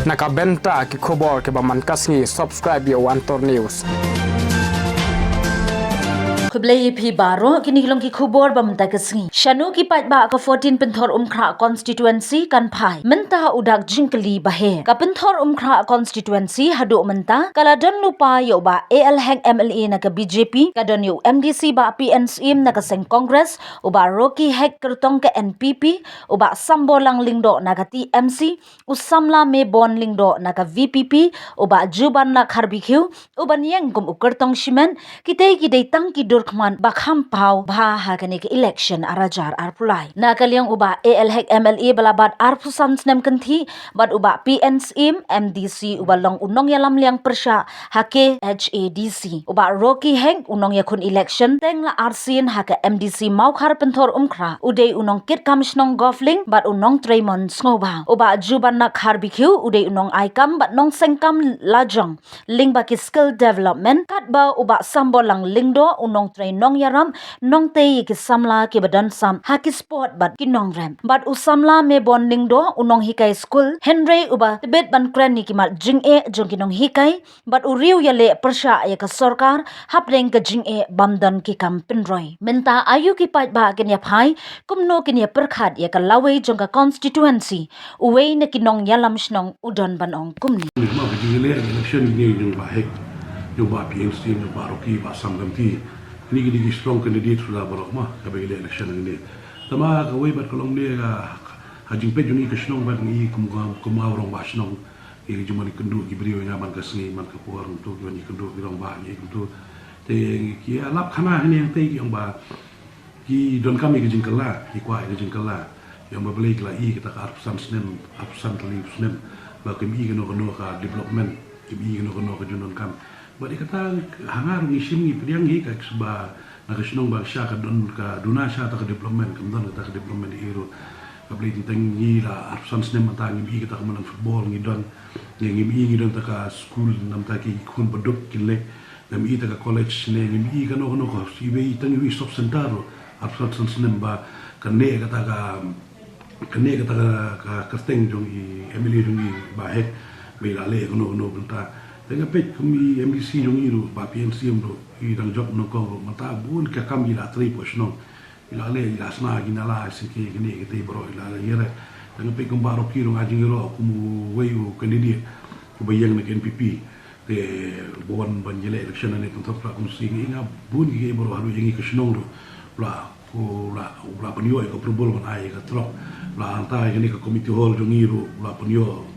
Nakabenta ki khobor ke baman kasngi subscribe yo Antor News. Kublai pi baro kini hilong ki khubor bamta kasngi shanu ki pat ba ka 14 penthor umkhra constituency kan phai menta udak jingkali bahe ka penthor umkhra constituency hadu menta kala don lupa yo ba AL hang MLA na ka BJP ka don yo MDC ba PNCM na ka seng Congress uba Rocky hek kertong ka NPP uba sambolang lingdo na ka TMC usamla me bon lingdo na ka VPP uba juban na kharbikhu uban yang kum ukertong shimen kitay kidai tang kidur kman bakham pau bha ha kani ke election arajar arpulai na kaliang uba AL hek MLA balabat arpusan snem kanthi bad uba PNCM MDC uba long unong yalam liang persya hake HADC uba Rocky hek unong yakun election teng la arsin hake MDC maukhar penthor umkhra udai unong kit kamshnong gofling bad unong Traymond Snoba uba juban na kharbikhu udai unong aikam bad nong sengkam lajong ling ba ki skill development kat ba uba sambolang lingdo unong train nong yaram nong te ki samla ki badan sam haki sport bat ki nong ram bat usamla me bon lingdo unong hikai school henry uba tibet ban kran ni ki mal jing e jong ki nong hikai bat uriu yale persha ya ka sarkar hapreng ka jing e bamdan ki kam pinroi menta ayu ki pat ba ken ya phai kumno ken ya perkhat ya ka lawe jong ka constituency uwei na ki nong yalam shnong udon ban ong kumni ma ka jingale election ni jong ba hek jong ba PNC jong ba Rocky ba samgam ti ni gidi strong candidate sudah borok mah ka bagi election ni tama ka wei bat kolong ni ka hajing pe juni ka snong bat ni kum orang ba snong i juma ni kendu ki brio ngaban ka sngi man ka puar untuk ni kendu ki rong ba ni kendu te ki alap khana ni yang te ki ba ki don kami ki jingkala ki kwa ki jingkala yang ba beli la i kita ka arsan snem arsan tali snem ba ke mi no ka development ke mi no ka junon kam badi kata hangar ni sim ni pediang hi ka sba na kasnong ba sya ka don ka duna sya ta ka development kam don ta ka development iro ka beli teng ni la arsan snem ta ni bi kita ka malang football ni don ni don ta ka school nam ta ki kun bodok kile nam i ta ka college ne ni ka no ka si be teng wi stop center arsan snem ba ka ne ka ta ka teng jong i Emily jong i ba hek be la le no benta tengah pet kami MDC jong iru ba PNC ro i dang job no ko mata bun ka kam ila tri posno ila le ila sna ginala siki gini kete bro ila yere tengah pet kumba ro kiro ngajing ro kumu weyu candidate ku bayang nak NPP te bon banjele election ni tuntuk pra kum singi nga bun gi bro halu yengi kesnong ro la la penyo ko probol ban ai ka trop la anta gini ka committee hall jong iru la penyo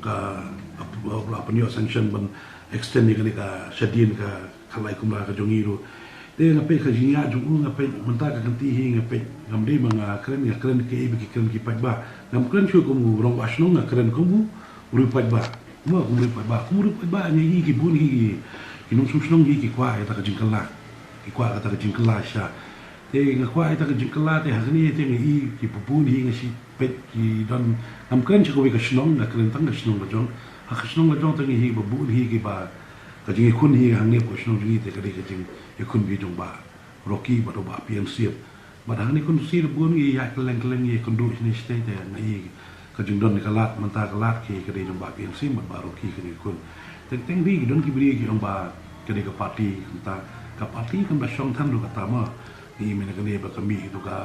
sanction ban extend ni ka shadin ka khalai kumra ka jongiru te ngape ka jinya jung ngape menta ka kanti hi ngape ngamde manga kren ke ibi ki kren ki pajba ngam kren shu kum rong asno nga kren kum uri pajba mo kum uri pajba ni ki bun hi ki nung sung hi ki kwa ta ka jingkala ki kwa ta ka jingkala sha te ngakwa ta ka jingkala te hagni te ngi ki pupun hi ngasi pet ki don ngam kren chu ka shnong nga kren tang shnong ka jong hakisnong la jong tangi hi ba bu hi ki ba ka jing kun hi hangne ko shnong ji te ka de ka jing kun bi jong ba Rocky ba do ba PNC ba dang ni kun si bu ni ya keleng ye kun du ni state na hi ka jing don ka lat man ta ka lat ki ka de jong ba PNC ba Rocky ka ni kun teng bi don ki bri ki jong ba ka de ka party ta ka party kan ba shong than do ka ta ma ni me na ka ne ba ka mi do ka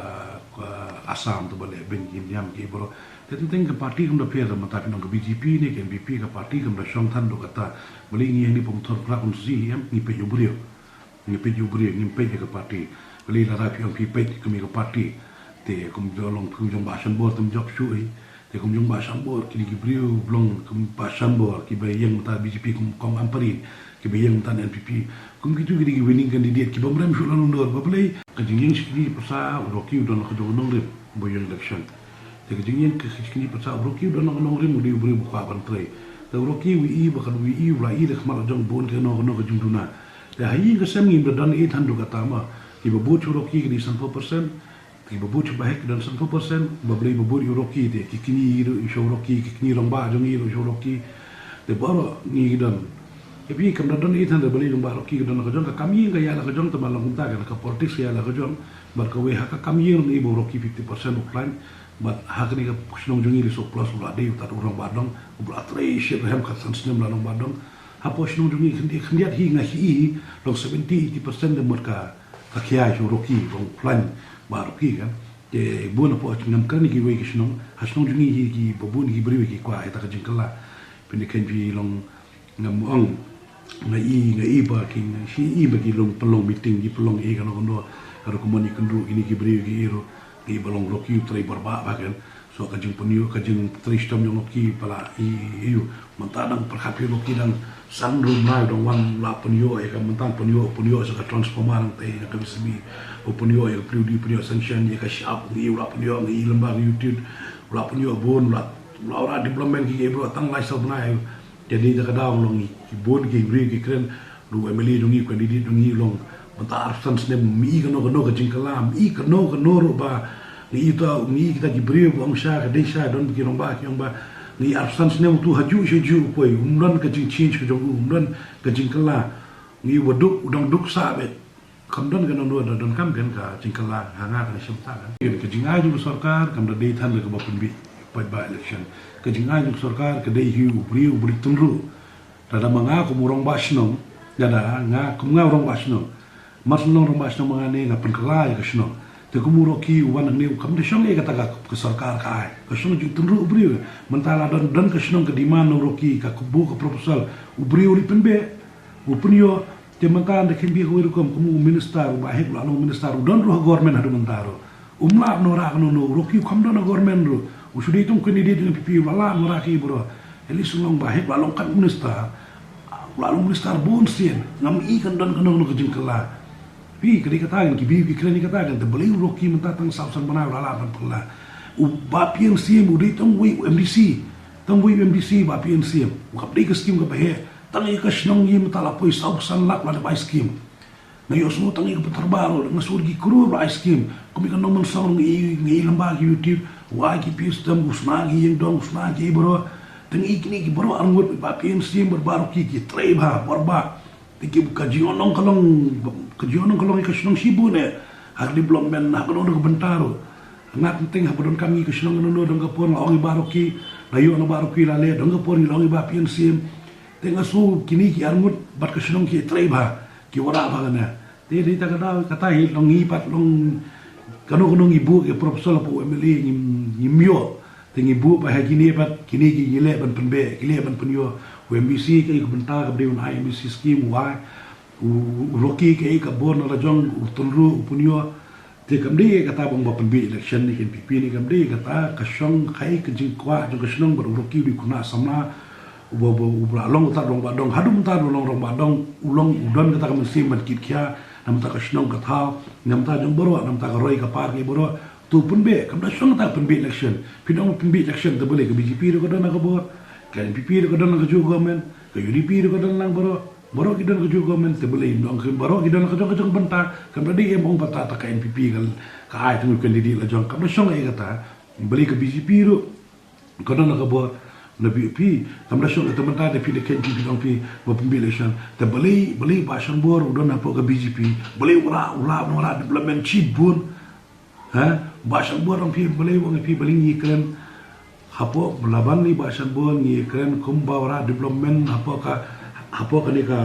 Assam to ba le ben kim yam ki bro teng ka party kum da pher ma ta pinong ka BJP ni ken BP ka party kum da shong than do kata beli ni ni pom thor pra kun si yam ni pe yubrio ni pe ka party beli la ra pi on pi pe kum ka party te kum jo long kum jong ba shan bor tum job shu hi te kum jong ba shan bor ki brio blong kum ba shan bor ki ba yang ta BJP kum kom ampari ki ba yang ta NPP kum ki tu ki winning candidate ki ba mram shu lan ndor ba beli ka jing yang shi persa Rocky don ka do nong re bo yang election te ka jing ke skini persa Rocky don nong rim di bri bu ka ban tre te Rocky wi ba kan wi la i le khmal jong bon ke no ka jung duna te hai ka sem ngi dan 800 ka tama ki ba bu chu Rocky ni 100% ki ba bu chu ba hek dan 100% ba bri ba bu Rocky te ki kini show Rocky ki kini rong ba jong i show Rocky te ba ni dan Epi kam dan itu hendak beli jumpa Rocky dan nak jom kami yang gaya nak jom teman lang unta kan ke politik saya nak jom berkawe hak kami yang ibu Rocky 50% offline but hak ni ka kusnong jungi li so plus ula dei ta urang badong ula tre shit hem ka san snem la long badong hapo kusnong jungi khandiat hi nga hi long 70-80% de merka ka kiai jo roki long plan ba roki kan ke bona po ngam kan ki wei kusnong hasnong jungi hi ki bobun ki briwe ki kwa eta ka jingkala pini kan bi long ngam ong ngai ba ki hi ba ki long pelong meeting ki pelong e kan no karo komani kendru ini ki briwe ki iro di balong roki trai barba bagan so kajing penyu kajing tristom yang roki pala iu mentadang perhapi roki dan sandrum mai dong wan la penyu e ka mentang penyu so ka transformar te ka bismi o penyu e priu di penyu sanction e ka sharp iu la penyu ngi lembar youtube la penyu bon la ora diplomat ki bro tang lai so nai jadi ka daw long ki bon ki ri ki kren lu emily dongi ko di dongi long mentar sans nem mi ka no ka jingkalam I ka no ro ba ni kita ki brio bang sha ka de sha don ki ba ki ba ni absence nem tu haju ju ko umran ka jing change ka jong umran ka jingkala ni waduk udang duk sa be kam don ka no don kam kan ka jingkala hanga ka sim ta kan ka jinga ju sarkar kam da de than ka ba pun bi ba election ka jinga ju sarkar ka de hiu brio bri tunru rada manga ko murong basno dada nga kum nga rong basno mas nong rong basno mangane nga penkala ka shno te kumuro ki wan ne kam de shong e ka taga ka sarkar ka ka shong ju tunru brio mentala don ka shno ka diman no roki ka kubu ka proposal brio li penbe upunyo te mangka de kimbi ko kum kumu minister ba hek la no minister don ro government hadu mentaro umla no ra no roki kam don government ro usudi tum kuni di dengan pipi wala no ra ki bro eli sulong ba hek la long kan minister lalu minister bon sien ngam I kan don kan no jingkala pi kedi katakan ki bi kren katakan te beli roki mentatang sabsan bana wala ban pula u ba pien siem u di tong wi MDC ba pien siem u kap di ke skim ka bahe tang I ka snong yi mentala poi sabsan lak la ba skim na yo so tang I ka terbaro na surgi kru ba skim kumi kan nomon song ngi lamba YouTube wa ki pistam usnagi yang dong usnagi bro teng ikni ki bro angut ba pien sim berbaru ki trei ba barba tiki kajionong kalong ikasnong sibu ne hak development na kono do bentaro ngat penting ha bodon kami kasnong no dong kapon laongi baru ki layo no baru ki lale dong kapon laongi ba pien sim teng asu kini ki angut bat kasnong ki trei ba ki wara ba kana te di ta kata hi long ipat long kono ibu ke profesor po emily nyimyo tengi bu pa kini pat kini ki gile ban penbe gile ban penyo MBC ke bentar ke dewan MBC scheme wa roki ke ka bon la jong tunru punyo te kamdi kata bang ba penbe election ni NPP ni kamdi kata ka shong khai ke jingkwa jong kasnong bar roki di kuna sama ubra long ta rong ba dong hadum ta long ba dong ulong udon kata ka mesti man kit kya nam ta kasnong kata nam ta jong boro nam ta ka roi ka par ke boro tu penbe kam da shong ta penbe election pinong penbe election te boleh ke BJP ro kadana ka bor ka NPP ro kadana ka government ka UDP ro kadana lang boro kidan ka government te boleh ndong ke boro kidan ka jong banta kam da di emong pata ta ka NPP ka ai tu candidate la jong kam da shong ai kata boleh ke BJP ro kadana ka bor na BJP kam da shong te banta de pi de KNP dong pi ba penbe election te boleh bashan bor udon apa ke BJP boleh ura development cheap bun bahasan buat orang pi boleh orang pi paling iklan hapo melaban ni bahasan buat ni iklan kumbawara development hapo ni ka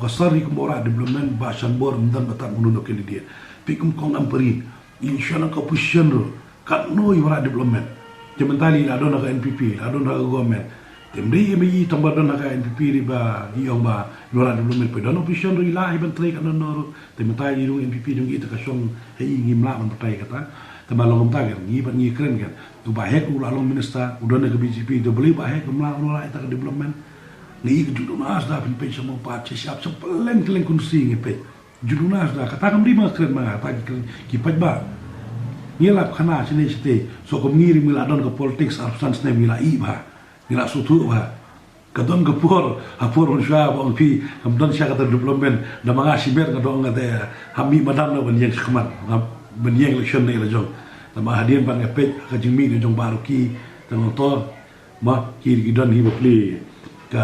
sari kumbawara development bahasan buat mendan batak menunduk ini dia pikum kong amperi insyaallah ka position ro kat no iwara development jementali la dona ka NPP la dona ka government temri mi tambah dona ka NPP di ba iong ba iwara development pe dona position ro ilahi bantri kan no tementai irung NPP jong kita ka song hei ngimla man patai kata tabalong tagar ngi ban ngi keren kan tu bahek ulalong minister udon ke BJP do beli bahek mla ulah ita development ni judunas da pin pension mo pa siap sepeleng kunsi ngi pe judunas da kata kam di ma keren ma ta ki pajba ngilap khana sini site so ko ngiri mila don ke politics absence ne mila iba mila sutu ba kadon gapur hapur on sha on pi kamdon sha kata development da mga siber kadon ngate hami madam na ban yang khman ban yang election ni la jong da ma hadien ban ngapet ka jingmi ni jong baru ki tang to ma ki don hi bapli ka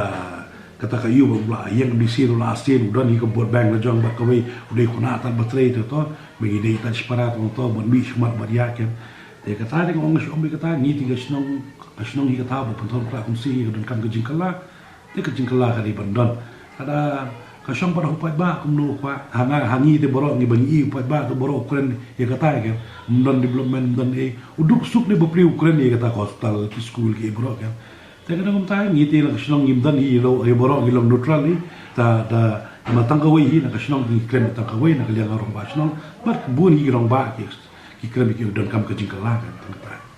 kata kayu ba yang di siru la asin don hi ko bot bang la jong ba ka we udai khuna tan batre to me dei tan spara to ban mi khmat ba ya ken te kata de ngong shom be kata ni tiga snong hi kata bo penthor pra kum si don kam ke jingkala te ke jingkala ka di bandon ada ka shom pada hupai ba kum no kwa hanga hangi de borok ngi bangi hupai ba to borok kren ye kata ke don development don e uduk suk ne bopri ukren ye kata hospital ki school ki borok ke te kana kum ta ngi te la snong ngim dan hi lo e borok ngi long neutral ni ta matang kawai hi na ka snong ngi kren ta kawai na ka liang rong ba snong mat bun hi rong ba ki krem ki don kam ka jingkala kan